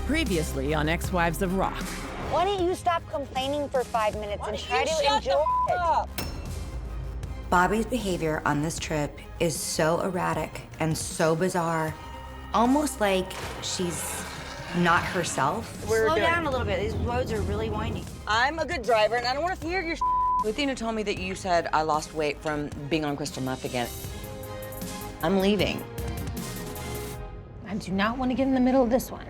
Previously on Ex-Wives of Rock. Why don't you stop complaining for 5 minutes and try to enjoy it? Bobbie's behavior on this trip is so erratic and so bizarre, almost like she's not herself. Slow down a little bit. These roads are really windy. I'm a good driver, and I don't want to hear your Athena told me that you said I lost weight from being on crystal meth again. I'm leaving. I do not want to get in the middle of this one.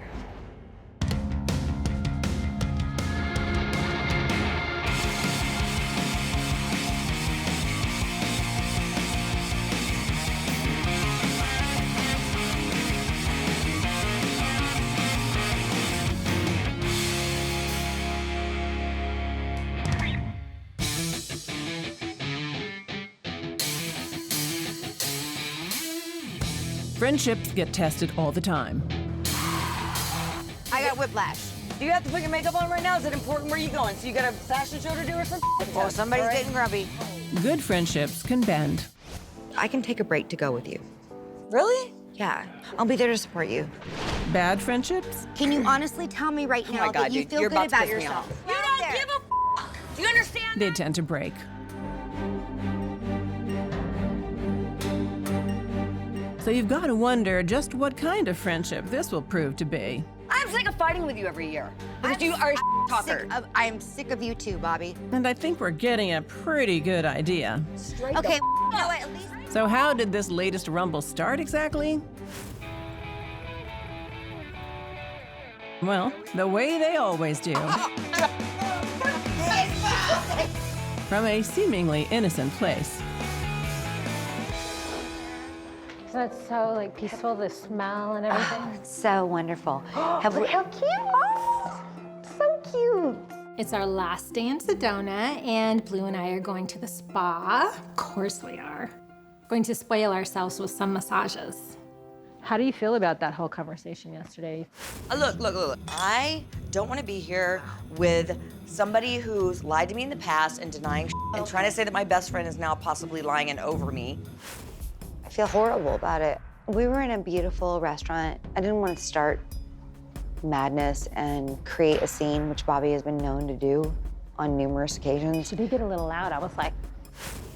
Friendships get tested all the time. I got whiplash. Do you have to put your makeup on right now? Is it important? Where are you going? So you got a fashion show to do or something? Well, somebody's getting grubby. Good friendships can bend. I can take a break to go with you. Really? Yeah, I'll be there to support you. Bad friendships? Can you honestly tell me right now that you dude, feel you're good about to about piss me yourself? off. You don't give a f***. Do you understand? They tend to break. So you've got to wonder just what kind of friendship this will prove to be. I'm sick of fighting with you every year. Because you are a talker. I'm sick of you too, Bobbie. And I think we're getting a pretty good idea. Okay, you know what, at least... So how did this latest rumble start exactly? Well, the way they always do. From a seemingly innocent place. Isn't it so like peaceful, the smell and everything? It's so wonderful. Have we... How cute! Oh, so cute. It's our last day in Sedona, and Blue and I are going to the spa. Of course we are. Going to spoil ourselves with some massages. How do you feel about that whole conversation yesterday? Look. I don't want to be here with somebody who's lied to me in the past and denying and trying to say that my best friend is now possibly lying and over me. I feel horrible about it. We were in a beautiful restaurant. I didn't want to start madness and create a scene, which Bobbie has been known to do on numerous occasions. She did get a little loud. I was like,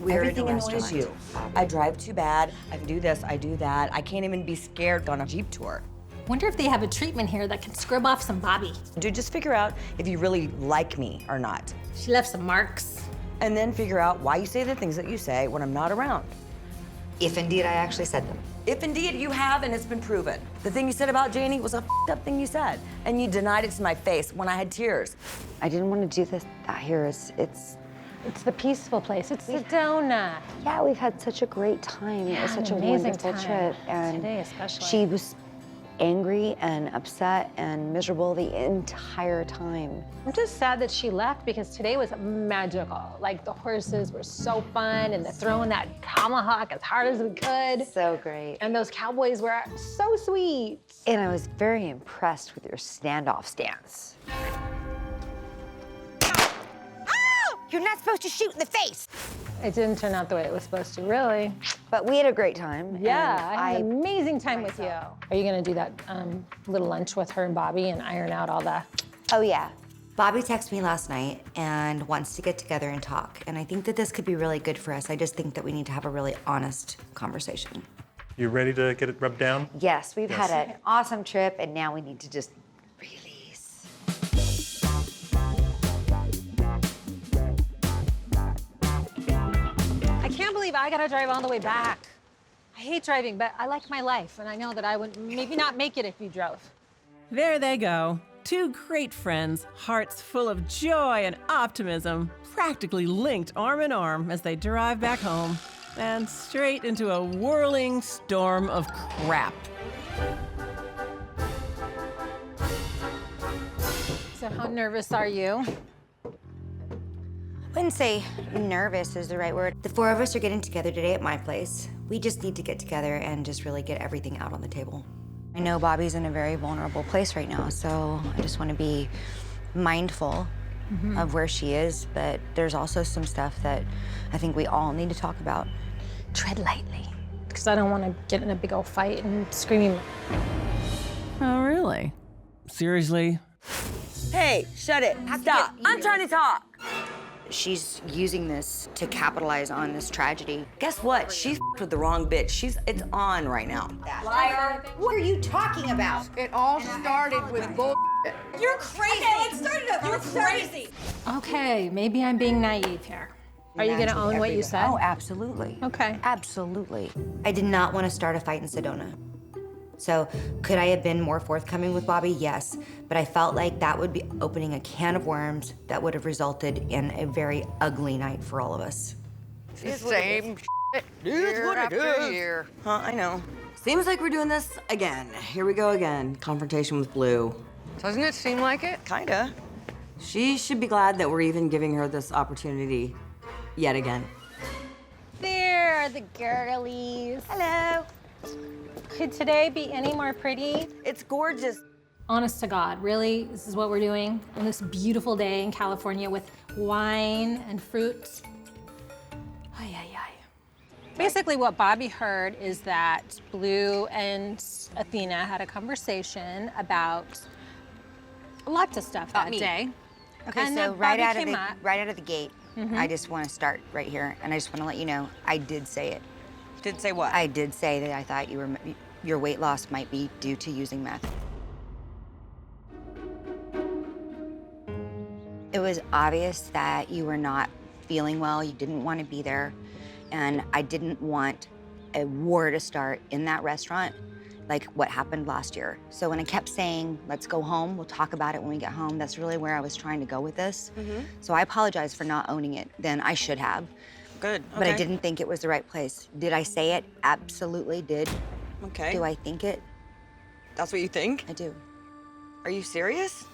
Everything annoys you. I drive too bad. I can do this, I do that. I can't even be scared on a Jeep tour. wonder if they have a treatment here that can scrub off some Bobbie. Dude, just figure out if you really like me or not. She left some marks. And then figure out why you say the things that you say when I'm not around. If indeed I actually said them. If indeed you have and it's been proven. The thing you said about Janie was a f***ed up thing you said. And you denied it to my face when I had tears. I didn't want to do this out here. It's the peaceful place. It's Sedona. Yeah, we've had such a great time. It was Yeah, such an a amazing wonderful time. trip. And Today especially. she was angry and upset and miserable the entire time. I'm just sad that she left because today was magical. Like the horses were so fun and they're throwing that tomahawk as hard as we could. So great. And those cowboys were so sweet. And I was very impressed with your standoff stance. You're not supposed to shoot in the face. It didn't turn out the way it was supposed to, really. But we had a great time. Yeah, and I had an amazing time with you. Are you gonna do that little lunch with her and Bobbie and iron out all the... Oh, yeah. Bobbie texted me last night and wants to get together and talk. And I think that this could be really good for us. I just think that we need to have a really honest conversation. You ready to get it rubbed down? Yes, we've Yes. had an awesome trip, and now we need to just release. I can't believe I gotta drive all the way back. I hate driving, but I like my life, and I know that I would maybe not make it if you drove. There they go. Two great friends, hearts full of joy and optimism, practically linked arm in arm as they drive back home and straight into a whirling storm of crap. So how nervous are you? I wouldn't say nervous is the right word. The four of us are getting together today at my place. We just need to get together and just really get everything out on the table. I know Bobbie's in a very vulnerable place right now, so I just want to be mindful of where she is, but there's also some stuff that I think we all need to talk about. Tread lightly, because I don't want to get in a big old fight and screaming. Oh, really? seriously? Hey, shut it. Stop. I'm trying to talk. She's using this to capitalize on this tragedy. Guess what? She's with the wrong bitch. It's on right now. Liar. What are you talking about? It all started with bull. You're crazy. Okay, let's start it up. You're crazy. Okay, maybe I'm being naive here. Are you gonna own what you said? Oh, absolutely. Okay. Absolutely. I did not want to start a fight in Sedona. So could I have been more forthcoming with Bobbie? Yes. But I felt like that would be opening a can of worms that would have resulted in a very ugly night for all of us. Same shit year after year. Huh, I know. Seems like we're doing this again. Here we go again. Confrontation with Blue. Doesn't it seem like it? Kinda. She should be glad that we're even giving her this opportunity yet again. There are the girlies. Hello. Could today be any more pretty? It's gorgeous. Honest to God, really? This is what we're doing on this beautiful day in California with wine and fruit? Ay, ay, ay. Basically, what Bobbie heard is that Blue and Athena had a conversation about lots of stuff that day. Okay, And so then right Bobbie out came up. of the gate, I just want to start right here, and I just want to let you know, I did say it. Did say what? I did say that I thought your weight loss might be due to using meth. It was obvious that you were not feeling well, you didn't want to be there, and I didn't want a war to start in that restaurant like what happened last year. So when I kept saying, let's go home, we'll talk about it when we get home, that's really where I was trying to go with this. So I apologize for not owning it then. I should have. Good. But I didn't think it was the right place. Did I say it? Absolutely did. Okay. Do I think it? That's what you think? I do. Are you serious?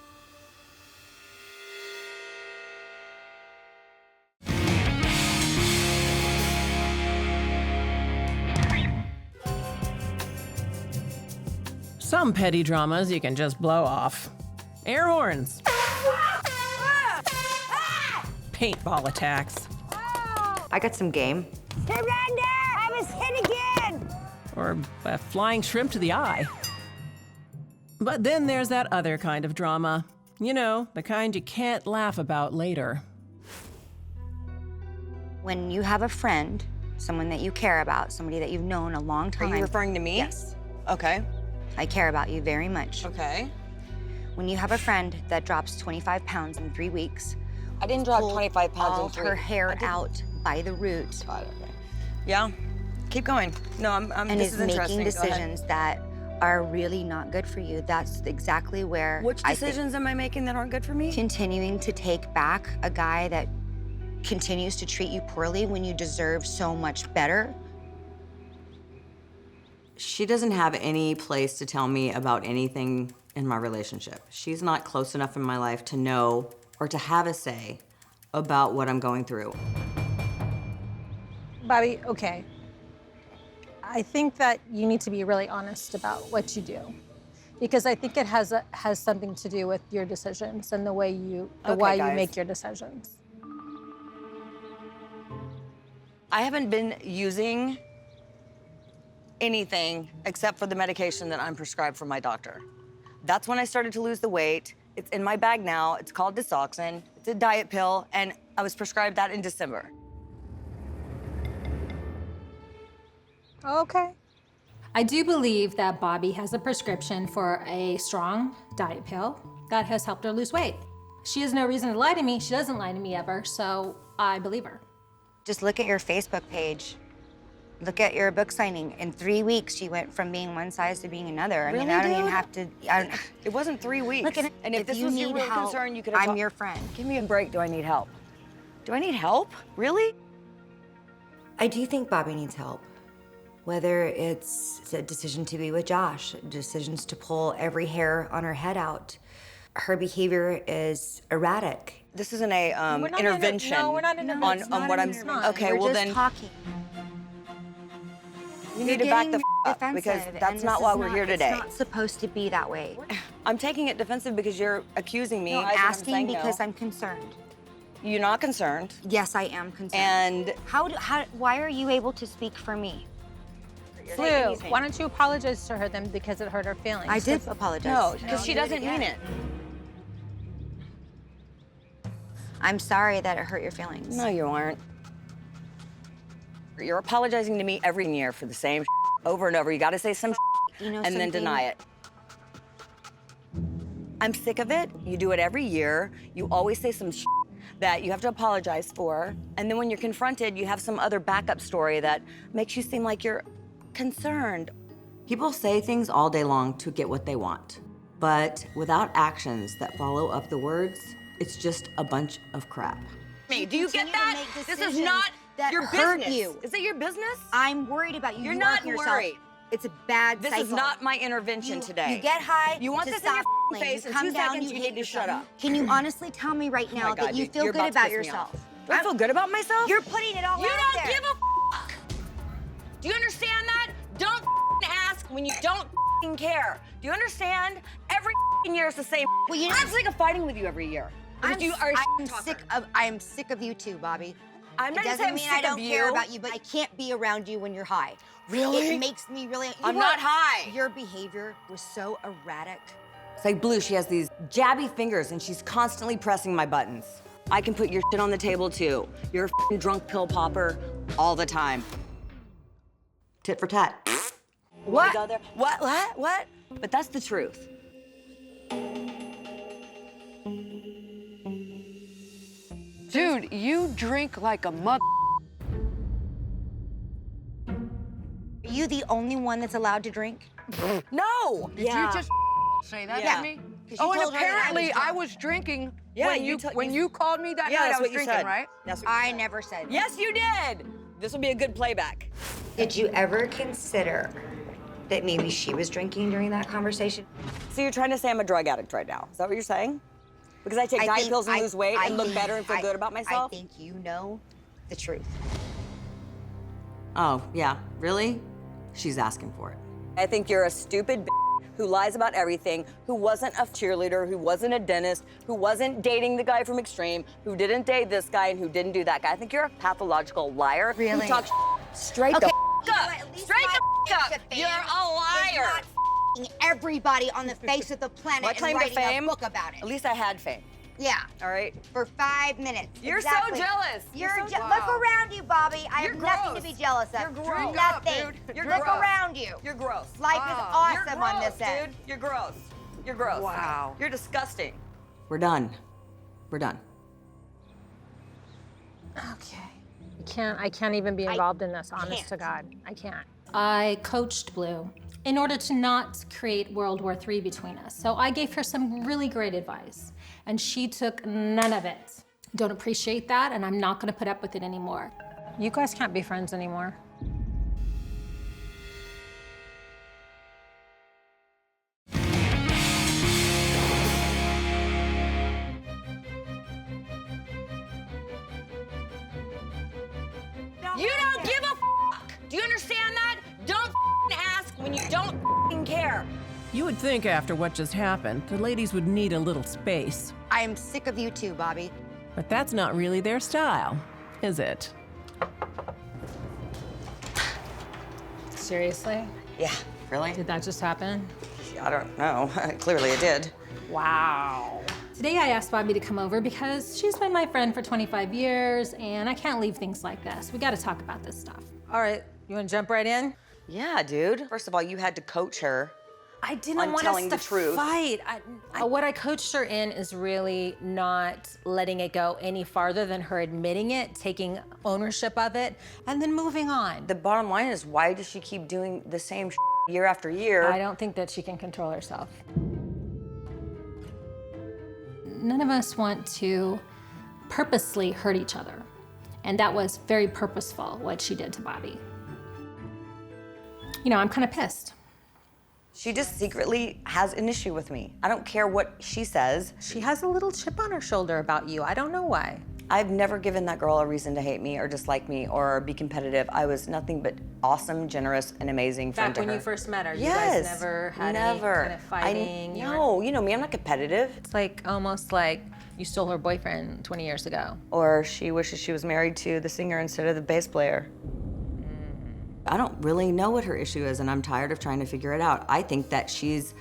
Some petty dramas you can just blow off. Air horns. Paintball attacks. I got some game. Surrender! I was hit again! Or a flying shrimp to the eye. But then there's that other kind of drama. You know, the kind you can't laugh about later. When you have a friend, someone that you care about, somebody that you've known a long Are time. you referring to me? Yes. Okay. I care about you very much. Okay. When you have a friend that drops 25 pounds in 3 weeks, I didn't drop pulled 25 pounds all in 3 her hair out by the root, God, okay. Yeah. Keep going. No, I'm and this is is interesting. making Go ahead. decisions that are really not good for you. That's exactly where Which I think decisions am I making that aren't good for me? continuing to take back a guy that continues to treat you poorly when you deserve so much better. She doesn't have any place to tell me about anything in my relationship. She's not close enough in my life to know or to have a say about what I'm going through. Bobbie, okay. I think that you need to be really honest about what you do, because I think it has something to do with your decisions and the way why you make your decisions. I haven't been using anything except for the medication that I'm prescribed from my doctor. That's when I started to lose the weight. It's in my bag now. It's called Disoxin. It's a diet pill, and I was prescribed that in December. Okay. I do believe that Bobbie has a prescription for a strong diet pill that has helped her lose weight. She has no reason to lie to me. She doesn't lie to me ever, so I believe her. Just look at your Facebook page. Look at your book signing. In 3 weeks, you went from being one size to being another. I mean, I don't even have to. It wasn't 3 weeks. Look at it. And if this you was your need real help, concern, you could have I'm told- your friend. Give me a break. Do I need help? Do I need help? Really? I do think Bobbie needs help. Whether it's a decision to be with Josh, decisions to pull every hair on her head out. Her behavior is erratic. This isn't a intervention. No, we're not intervention. on what I'm. Okay, We're well just then talking. you need to back the You're up getting because defensive, that's and not this why is we're here today. It's not supposed to be that way. I'm taking it defensive because you're accusing me. I'm as if I'm asking saying because no. I'm concerned. You're not concerned. Yes, I am concerned. And why are you able to speak for me? Blue, why don't you apologize to her then because it hurt her feelings? I did apologize. No, because she doesn't mean it. I'm sorry that it hurt your feelings. No, you aren't. You're apologizing to me every year for the same over and over. You gotta say some You know and then something? deny it. I'm sick of it. You do it every year. You always say some that you have to apologize for. And then when you're confronted, you have some other backup story that makes you seem like you're concerned. People say things all day long to get what they want. But without actions that follow up the words, it's just a bunch of crap. Do you get that? This is not your hurt business. you. Is it your business? I'm worried about you. You're You not work yourself. worried. It's a bad This cycle. is not my intervention today. You get high. You want to this in your stop f***ing face you in come 2 down, seconds, you hate need to shut yourself. up. Can you honestly tell me right now Oh my God, that you dude, feel you're good about to about piss me yourself? off. Do I feel good about myself? You're putting it all You out don't there. give a f***. Do you understand that? Don't f***ing ask when you don't f***ing care. Do you understand? Every f***ing year is the same. Well, you know- I'm sick of fighting with you every year. Because you are a I'm talker. sick of you too, Bobby. I'm not It just doesn't saying I'm mean sick I don't of care you. about you, but I can't be around you when you're high. Really? It makes me really. I'm not high. Your behavior was so erratic. It's like Blue, she has these jabby fingers and she's constantly pressing my buttons. I can put your shit on the table too. You're a f***ing drunk pill popper all the time. Tit for tat. What? Go there. What? But that's the truth. Dude, you drink like a mother. Are you the only one that's allowed to drink? No! Did you just say that Yeah. to me? 'Cause you Oh, and told her that I was apparently I drunk. was drinking Yeah, when you you called me that Yeah, night. that's I was what you drinking, said. right? That's what you I said. never said. Yes, you did. This will be a good playback. Did you ever consider that maybe she was drinking during that conversation? So you're trying to say I'm a drug addict right now? Is that what you're saying? Because I take diet pills and lose weight and look better and feel good about myself? I think you know the truth. Oh, yeah, really? She's asking for it. I think you're a stupid who lies about everything, who wasn't a cheerleader, who wasn't a dentist, who wasn't dating the guy from Extreme, who didn't date this guy and who didn't do that guy. I think you're a pathological liar. Really? Who talks straight Okay, the you know up. what? At least Straight my the up. to fame You're a liar. is not f***ing everybody on the face of the planet My and claim to writing fame, a book about it. At least I had fame, Yeah, all right? for 5 minutes. You're Exactly. so jealous. You're so Look around you, Bobby. I You're have nothing to gross. be jealous of. You're gross. Drink up, Nothing. dude. You're Look gross. around you. You're gross. Life is Wow. You're awesome gross, on this end. dude. You're gross. You're gross. Wow. You're disgusting. We're done. We're done. Okay. I can't even be involved in this, honest to God. I can't. I coached Blue in order to not create World War III between us. So I gave her some really great advice, and she took none of it. Don't appreciate that, and I'm not gonna put up with it anymore. You guys can't be friends anymore. You don't give a fuck. Do you understand that? Don't f***ing ask when you don't f***ing care. You would think after what just happened, the ladies would need a little space. I am sick of you too, Bobby. But that's not really their style, is it? Seriously? Yeah, really? Did that just happen? I don't know. Clearly it did. Wow. Today I asked Bobbie to come over because she's been my friend for 25 years, and I can't leave things like this. We gotta talk about this stuff. All right, you wanna jump right in? Yeah, dude. First of all, you had to coach her. I didn't on want telling us the to truth. fight. What I coached her in is really not letting it go any farther than her admitting it, taking ownership of it, and then moving on. The bottom line is, why does she keep doing the same year after year? I don't think that she can control herself. None of us want to purposely hurt each other. And that was very purposeful, what she did to Bobbie. You know, I'm kind of pissed. She just secretly has an issue with me. I don't care what she says. She has a little chip on her shoulder about you. I don't know why. I've never given that girl a reason to hate me or dislike me or be competitive. I was nothing but awesome, generous, and amazing friend Back to when her. you first met her, you Yes, guys never had never. any kind of fighting. No, you know me, I'm not competitive. It's like almost like you stole her boyfriend 20 years ago. Or she wishes she was married to the singer instead of the bass player. I don't really know what her issue is, and I'm tired of trying to figure it out. I think that she's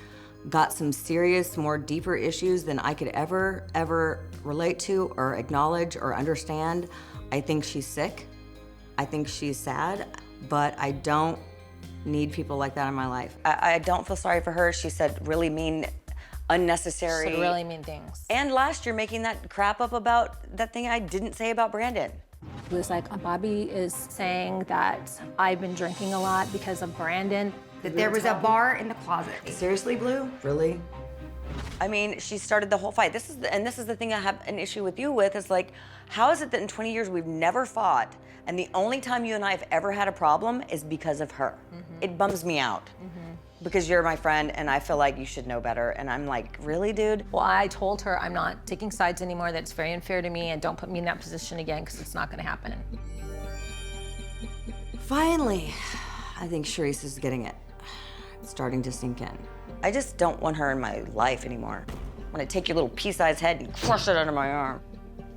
got some serious, more deeper issues than I could ever relate to or acknowledge or understand. I think she's sick. I think she's sad, but I don't need people like that in my life. I don't feel sorry for her. She said really mean, unnecessary. Said really mean things. And last year making that crap up about that thing I didn't say about Brandon. It was like, Bobbie is saying that I've been drinking a lot because of Brandon. That there was a bar in the closet. Seriously, Blue? Really? I mean, she started the whole fight. This is the thing I have an issue with you with, is like, how is it that in 20 years we've never fought, and the only time you and I have ever had a problem is because of her? It bums me out. Because you're my friend and I feel like you should know better. And I'm like, really, dude? Well, I told her I'm not taking sides anymore, that it's very unfair to me, and don't put me in that position again, because it's not gonna happen. Finally, I think Charisse is getting it. It's starting to sink in. I just don't want her in my life anymore. I want to take your little pea-sized head and crush it under my arm.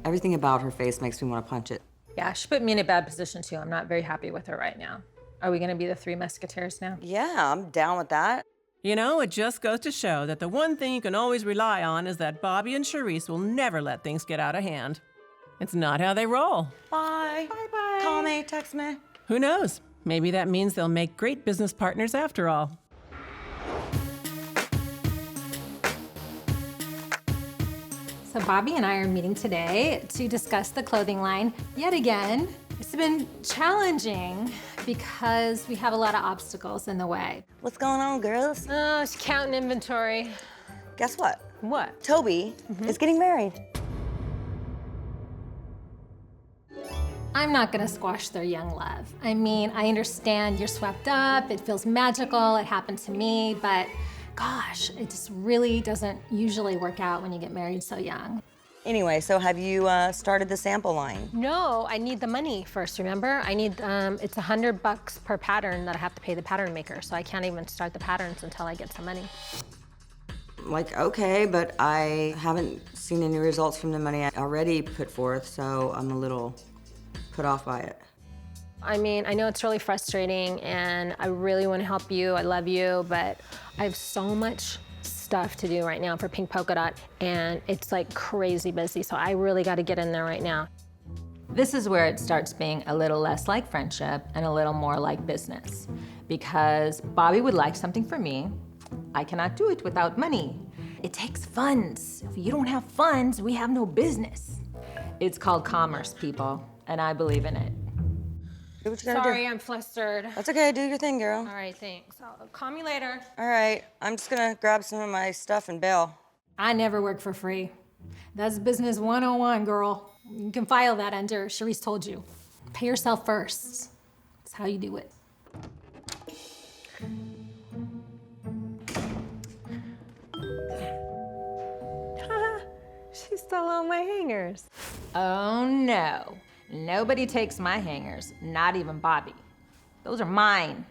Everything about her face makes me want to punch it. Yeah, she put me in a bad position too. I'm not very happy with her right now. Are we gonna be the Three Musketeers now? Yeah, I'm down with that. You know, it just goes to show that the one thing you can always rely on is that Bobbie and Charisse will never let things get out of hand. It's not how they roll. Bye. Bye-bye. Call me, text me. Who knows? Maybe that means they'll make great business partners after all. So Bobbie and I are meeting today to discuss the clothing line yet again. It's been challenging because we have a lot of obstacles in the way. What's going on, girls? Oh, she's counting inventory. Guess what? What? Toby is getting married. I'm not gonna squash their young love. I mean, I understand you're swept up, it feels magical, it happened to me, but gosh, it just really doesn't usually work out when you get married so young. Anyway, so have you started the sample line? No, I need the money first, remember? I need, it's $100 per pattern that I have to pay the pattern maker, so I can't even start the patterns until I get some money. Like, okay, but I haven't seen any results from the money I already put forth, so I'm a little put off by it. I mean, I know it's really frustrating and I really want to help you, I love you, but I have so much stuff to do right now for Pink Polka Dot, and it's like crazy busy, so I really got to get in there right now. This is where it starts being a little less like friendship and a little more like business. Because Bobbie would like something from me. I cannot do it without money. It takes funds. If you don't have funds, we have no business. It's called commerce, people, and I believe in it. Do what you gotta Sorry, do. I'm flustered. That's okay, do your thing, girl. All right, thanks. I'll call me later. All right, I'm just gonna grab some of my stuff and bail. I never work for free. That's business 101, girl. You can file that under Charisse told you. Pay yourself first. That's how you do it. She stole all my hangers. Oh no, nobody takes my hangers, not even Bobbie. Those are mine.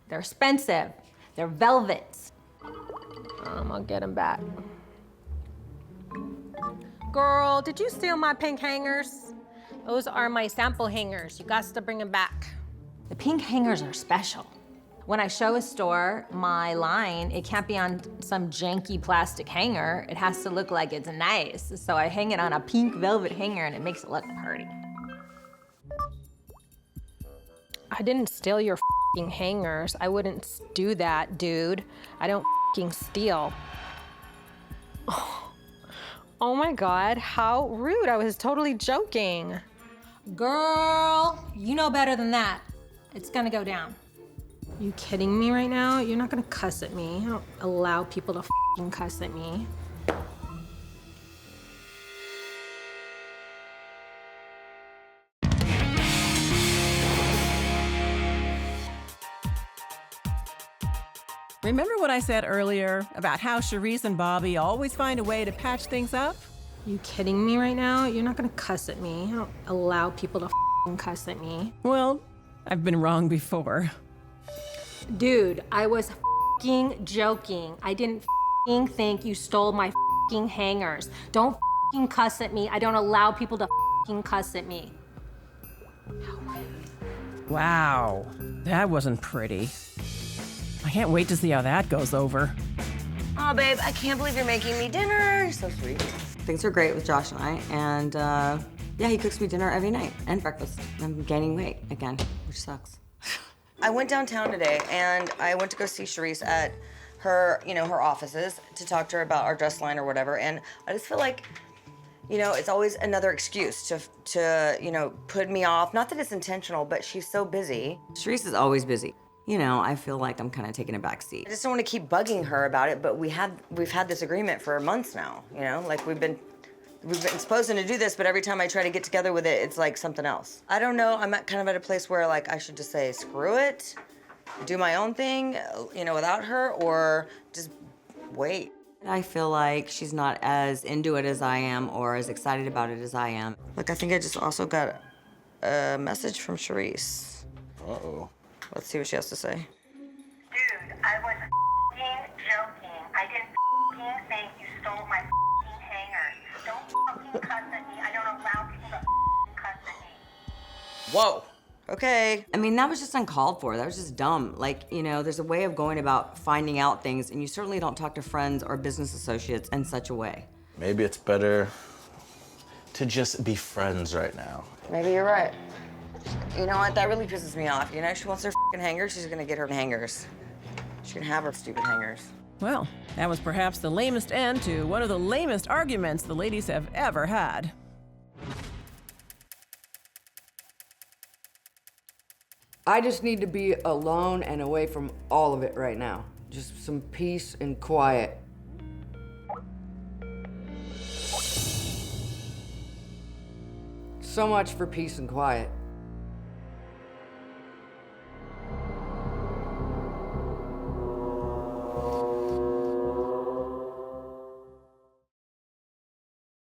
They're expensive. They're velvets. I'll get them back. Girl, did you steal my pink hangers? Those are my sample hangers. You got to bring them back. The pink hangers are special. When I show a store my line, it can't be on some janky plastic hanger. It has to look like it's nice. So I hang it on a pink velvet hanger and it makes it look pretty. I didn't steal your f***ing hangers. I wouldn't do that, dude. I don't f***ing steal. Oh my God, how rude. I was totally joking. Girl, you know better than that. It's gonna go down. You kidding me right now? You're not gonna cuss at me. I don't allow people to f***ing cuss at me. Remember what I said earlier about how Charisse and Bobbie always find a way to patch things up? You kidding me right now? You're not gonna cuss at me. I don't allow people to f***ing cuss at me. Well, I've been wrong before. Dude, I was f***ing joking. I didn't f***ing think you stole my f***ing hangers. Don't f***ing cuss at me. I don't allow people to f***ing cuss at me. How rude. Wow, that wasn't pretty. I can't wait to see how that goes over. Oh, babe, I can't believe you're making me dinner. You're so sweet. Things are great with Josh and I, and yeah, he cooks me dinner every night and breakfast. I'm gaining weight again, which sucks. I went downtown today, and I went to go see Charisse at her, her offices to talk to her about our dress line or whatever, and I just feel like, it's always another excuse to put me off. Not that it's intentional, but she's so busy. Charisse is always busy. I feel like I'm kind of taking a back seat. I just don't want to keep bugging her about it, but we've had this agreement for months now, like we've been supposed to do this, but every time I try to get together with it, it's like something else. I don't know, I'm kind of at a place where like I should just say, screw it, do my own thing, without her, or just wait. I feel like she's not as into it as I am or as excited about it as I am. Look, I think I just also got a message from Charisse. Uh-oh. Let's see what she has to say. Dude, I was joking. I didn't think you stole my hangers. Don't cuss at me. I don't allow people to cuss at me. Whoa. Okay. I mean, that was just uncalled for. That was just dumb. Like, there's a way of going about finding out things, and you certainly don't talk to friends or business associates in such a way. Maybe it's better to just be friends right now. Maybe you're right. You know what? That really pisses me off. She wants her f***ing hangers, she's gonna get her hangers. She can have her stupid hangers. Well, that was perhaps the lamest end to one of the lamest arguments the ladies have ever had. I just need to be alone and away from all of it right now. Just some peace and quiet. So much for peace and quiet.